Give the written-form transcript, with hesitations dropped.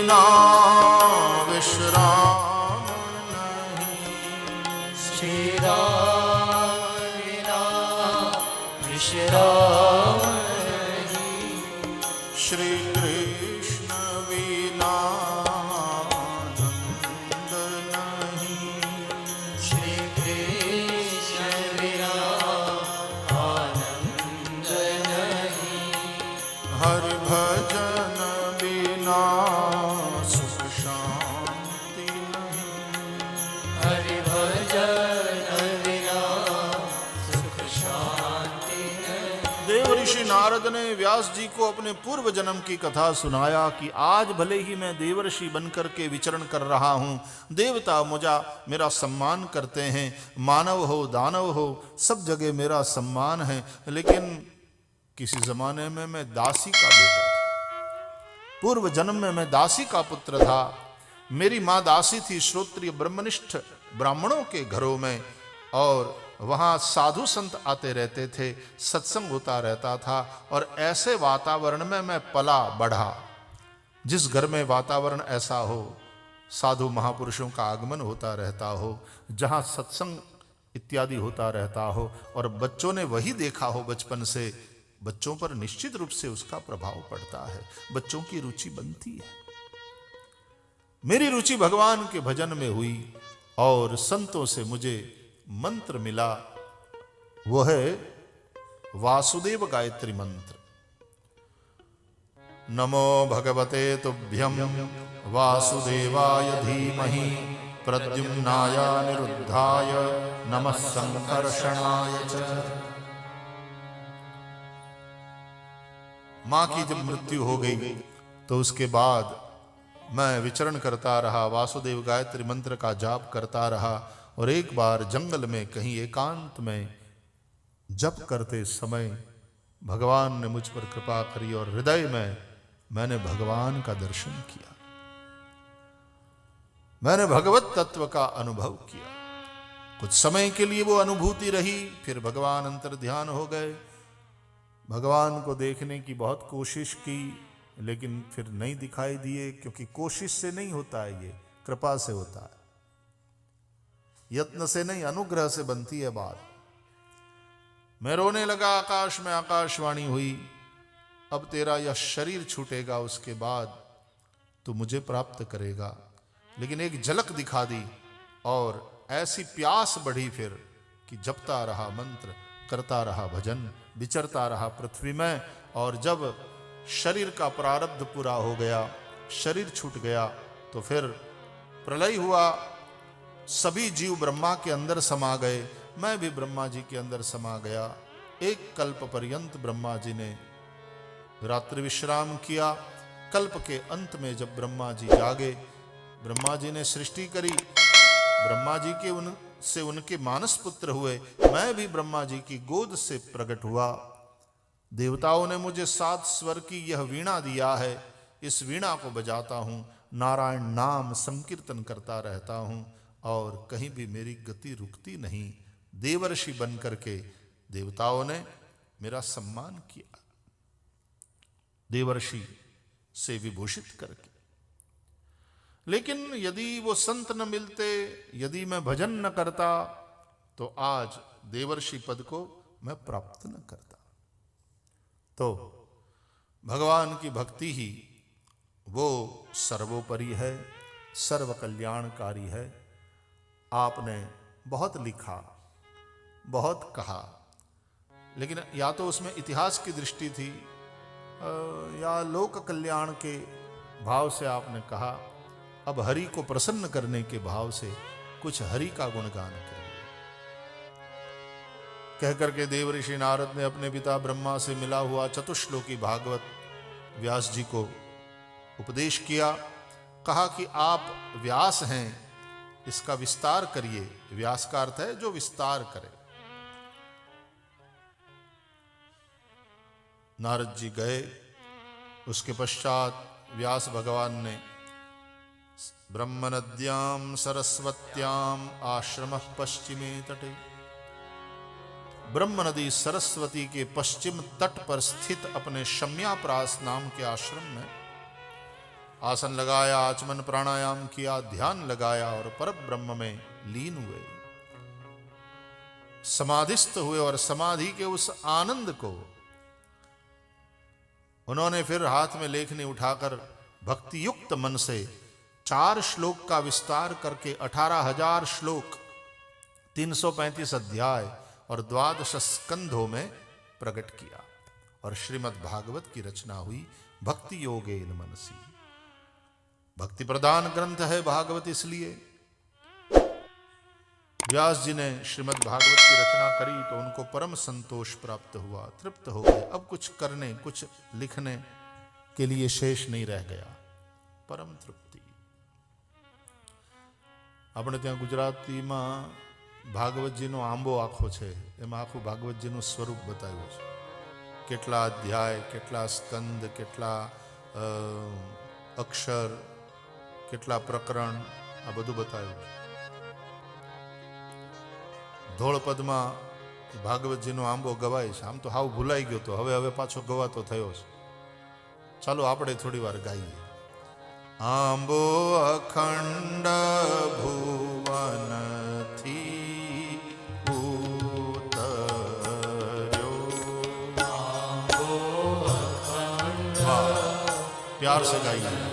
ना विश्राम नहीं, श्री राम बिना विश्राम नहीं, श्री कृष्ण बिना आनंद नहीं, श्री कृष्ण बिना आनंद नहीं, हरि भजन बिना सुख शांति नहीं, हरि भजन बिना सुख शांति नहीं। देव ऋषि नारद ने व्यास जी को अपने पूर्व जन्म की कथा सुनाया कि आज भले ही मैं देवर्षि बनकर के विचरण कर रहा हूँ, देवता मेरा सम्मान करते हैं, मानव हो दानव हो सब जगह मेरा सम्मान है, लेकिन किसी जमाने में मैं दासी का बेटा था, पूर्व जन्म में मैं दासी का पुत्र था। मेरी माँ दासी थी श्रोत्रिय ब्रह्मनिष्ठ ब्राह्मणों के घरों में, और वहाँ साधु संत आते रहते थे, सत्संग होता रहता था, और ऐसे वातावरण में मैं पला बढ़ा। जिस घर में वातावरण ऐसा हो, साधु महापुरुषों का आगमन होता रहता हो, जहाँ सत्संग इत्यादि होता रहता हो, और बच्चों ने वही देखा हो बचपन से, बच्चों पर निश्चित रूप से उसका प्रभाव पड़ता है, बच्चों की रुचि बनती है। मेरी रुचि भगवान के भजन में हुई और संतों से मुझे मंत्र मिला, वो है वासुदेव गायत्री मंत्र। नमो भगवते तुभ्यं वासुदेवाय धीमहि प्रद्युम्नाय निरुद्धाय नमः संकर्षणाय च। मां की जब मृत्यु हो गई तो उसके बाद मैं विचरण करता रहा, वासुदेव गायत्री मंत्र का जाप करता रहा, और एक बार जंगल में कहीं एकांत में जप करते समय भगवान ने मुझ पर कृपा करी और हृदय में मैंने भगवान का दर्शन किया, मैंने भगवत तत्व का अनुभव किया। कुछ समय के लिए वो अनुभूति रही, फिर भगवान अंतर ध्यान हो गए। भगवान को देखने की बहुत कोशिश की, लेकिन फिर नहीं दिखाई दिए, क्योंकि कोशिश से नहीं होता है, ये कृपा से होता है, यत्न से नहीं, अनुग्रह से बनती है बात। मैं रोने लगा, आकाश में आकाशवाणी हुई, अब तेरा यह शरीर छूटेगा, उसके बाद तू मुझे प्राप्त करेगा। लेकिन एक झलक दिखा दी और ऐसी प्यास बढ़ी फिर कि जपता रहा मंत्र, करता रहा भजन, विचरता रहा पृथ्वी में। और जब शरीर का प्रारब्ध पूरा हो गया, शरीर छूट गया, तो फिर प्रलय हुआ, सभी जीव ब्रह्मा के अंदर समा गए, मैं भी ब्रह्मा जी के अंदर समा गया। एक कल्प पर्यंत ब्रह्मा जी ने रात्रि विश्राम किया। कल्प के अंत में जब ब्रह्मा जी जागे, ब्रह्मा जी ने सृष्टि करी, ब्रह्मा जी के उनसे उनके मानस पुत्र हुए, मैं भी ब्रह्मा जी की गोद से प्रकट हुआ। देवताओं ने मुझे 7 स्वर की यह वीणा दिया है, इस वीणा को बजाता हूँ, नारायण नाम संकीर्तन करता रहता हूँ, और कहीं भी मेरी गति रुकती नहीं। देवर्षि बन करके देवताओं ने मेरा सम्मान किया, देवर्षि से विभूषित करके। लेकिन यदि वो संत न मिलते, यदि मैं भजन न करता, तो आज देवर्षि पद को मैं प्राप्त न करता। तो भगवान की भक्ति ही वो सर्वोपरि है, सर्व कल्याणकारी है। आपने बहुत लिखा, बहुत कहा, लेकिन या तो उसमें इतिहास की दृष्टि थी या लोक कल्याण के भाव से आपने कहा। अब हरि को प्रसन्न करने के भाव से कुछ हरि का गुणगान करिए। कह करके देव ऋषि नारद ने अपने पिता ब्रह्मा से मिला हुआ चतुश्लोकी भागवत व्यास जी को उपदेश किया। कहा कि आप व्यास हैं, इसका विस्तार करिए। व्यास का अर्थ है जो विस्तार करे। नारद जी गए। उसके पश्चात व्यास भगवान ने ब्रह्म नद्याम सरस्वत्याम आश्रमः पश्चिमे तटे, ब्रह्म नदी सरस्वती के पश्चिम तट पर स्थित अपने शम्याप्रास नाम के आश्रम में आसन लगाया, आचमन प्राणायाम किया, ध्यान लगाया और पर ब्रह्म में लीन हुए, समाधिस्थ हुए। और समाधि के उस आनंद को उन्होंने फिर हाथ में लेखनी उठाकर भक्ति युक्त मन से 4 श्लोक का विस्तार करके 18,000 श्लोक, 335 अध्याय और 12 स्कंधों में प्रकट किया। और श्रीमद् भागवत की रचना हुई भक्ति योगेन मनसी। भक्ति प्रदान ग्रंथ है भागवत, इसलिए व्यास जी ने श्रीमद् भागवत की रचना करी तो उनको परम संतोष प्राप्त हुआ, तृप्त हो गए। अब कुछ करने, कुछ लिखने के लिए शेष नहीं रह गया, परम तृप्ति। આપણે ત્યાં ગુજરાતીમાં ભાગવતજીનો આંબો આખો છે, એમાં આખું ભાગવતજીનું સ્વરૂપ બતાવ્યું છે, કેટલા અધ્યાય, કેટલા સ્કંદ, કેટલા અક્ષર, કેટલા પ્રકરણ, આ બધું બતાવ્યું છે। ધોળપદમાં ભાગવતજીનો આંબો ગવાય છે। આમ તો હાવ ભૂલાઈ ગયો તો હવે પાછો ગવાતો થયો છે। ચાલો આપણે થોડી વાર ગાઈએ। आंबो अखंड भुवन थी उतर्यो, आंबो अखंड। प्यार से गाइए।